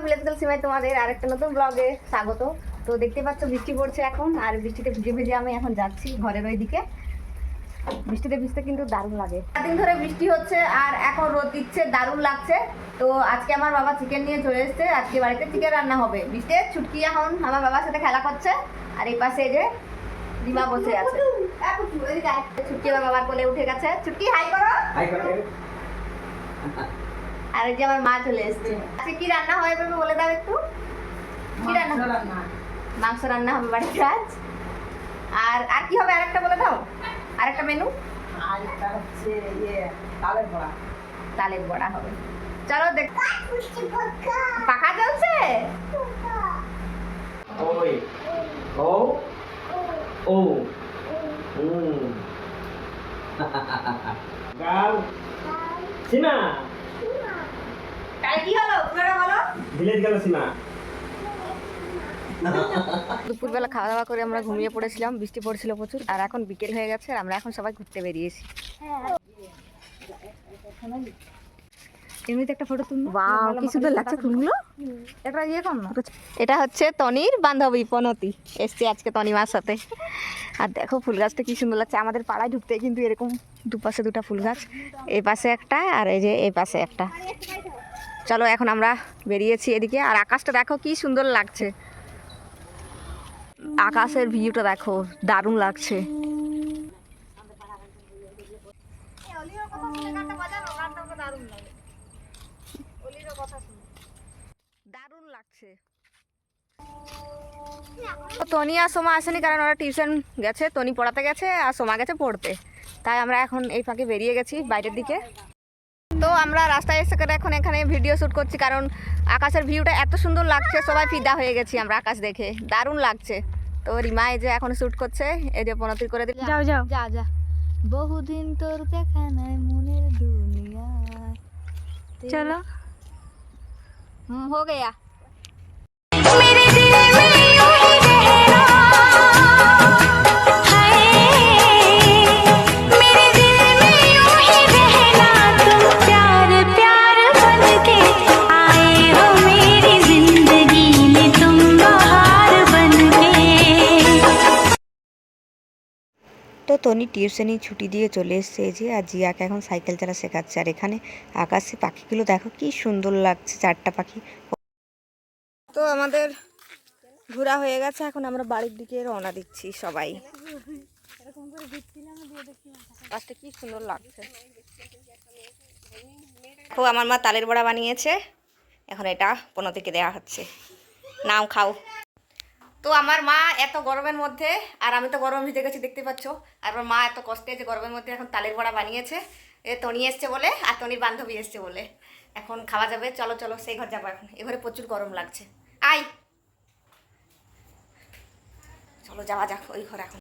Village সিমাই তোমাদের আরেকটা নতুন ব্লগে স্বাগত। তো দেখতে পাচ্ছ বৃষ্টি পড়ছে এখন, আর বৃষ্টিতে ভিজে ভিজে আমি এখন যাচ্ছি ঘরের ওই দিকে। বৃষ্টিতে ভিজতে কিন্তু দারুণ লাগে। 4 দিন ধরে বৃষ্টি হচ্ছে আর এখন রোদ দিচ্ছে, দারুণ লাগছে। তো আজকে আমার বাবা চিকেন নিয়ে চলে এসেছে, আজকে বাড়িতে চিকেন রান্না হবে। বৃষ্টিতে ছুটকি এখন আমার বাবার সাথে খেলা করছে, আর এই পাশে যে রিমা বসে আছে। ছুটকি আমার বাবার কোলে উঠে গেছে। ছুটকি হাই করো। আর এই যে আমার মা চলে এসেছে। আজকে কি রান্না হবে বলে দাও একটু। কি রান্না? মাংস রান্না হবে বাড়িতে আজ। আর আর কি হবে আরেকটা বলে দাও, আরেকটা মেনু। আরেকটা হচ্ছে তালের বড়া। তালের বড়া হবে। চলো দেখ। পাখা চলছে। ওই ও ও গাল সীমা তাহলে কি হলো পুরোটা বলো। ভিলেজ গেল সীমা। দুপুরবেলা খাওয়া দাওয়া করে আমরা ঘুমিয়ে পড়েছিলাম, বৃষ্টি পড়ছিল প্রচুর। আর এখন বিকেল হয়ে গেছে, আর আমরা এখন সবাই ঘুরতে বেরিয়েছি। এমনিতে একটা ফটো তুলবো। ওয়াও কি সুন্দর লাগছে ফুলগুলো। এটা ইয়ে কর না। এটা হচ্ছে তনির বান্ধবী পনতি, এসছে আজকে তনিমার সাথে। আর দেখো ফুল গাছটা কি সুন্দর লাগছে। আমাদের পাড়ায় ঢুকতে কিন্তু এরকম দুপাশে দুটো ফুল গাছ, এই পাশে একটা আর এই যে এই পাশে একটা। চলো এখন আমরা বেরিয়েছি এদিকে। আর আকাশটা দেখো কি সুন্দর লাগছে, আকাশের ভিউটা দেখো দারুণ লাগছে। দারুণ লাগছে। তনি আর সোমা আসেনি, কারণ ওরা টিউশন গেছে। তনি পড়াতে গেছে আর সোমা গেছে পড়তে। তাই আমরা এখন এই ফাঁকে বেরিয়ে গেছি বাইরের দিকে। তো আমরা রাস্তায় এসে করে এখন এখানে ভিডিও শ্যুট করছি, কারণ আকাশের ভিউটা এত সুন্দর লাগছে, সবাই ফিদা হয়ে গেছি আমরা আকাশ দেখে, দারুণ লাগছে। তো রিমা এই যে এখন শ্যুট করছে, এই যে পনতির করে দিল। যাও যাও যা যা। বহুদিন তোর দেখা নাই মনের দুনিয়ায়। চলো। हो गया। मेरे दिल में यूं ही रहना, हाय मेरे दिल में यूं ही रहना, तुम प्यार प्यार बन के आए हो मेरी जिंदगी में, तुम बहार बन के। তো তনি টিউশনি ছুটি দিয়ে চলে এসছে যে, আর জিয়াকে এখন সাইকেল চালা শেখাচ্ছে। আর এখানে আকাশে পাখিগুলো দেখো কি সুন্দর লাগছে, 4টা পাখি। তো আমাদের ঘোরা হয়ে গেছে, এখন আমরা বাড়ির দিকে রওনা দিচ্ছি সবাই। আজকে কি সুন্দর লাগছে। তো আমার মা তালের বড়া বানিয়েছে, এখন এটা পনতিকে দেওয়া হচ্ছে, নাও খাও। তো আমার মা এত গরমের মধ্যে, আর আমি তো গরম ভিজে গেছি দেখতে পাচ্ছ, আর আমার মা এত কষ্টে যে গরমের মধ্যে এখন তালের বড়া বানিয়েছে। এ তনি এসছে বলে, আর তনির বান্ধবী এসছে বলে এখন খাওয়া যাবে। চলো চলো সেই ঘর যাবো এখন, এ ঘরে প্রচুর গরম লাগছে। আই চলো যাওয়া যাক ওই ঘর এখন।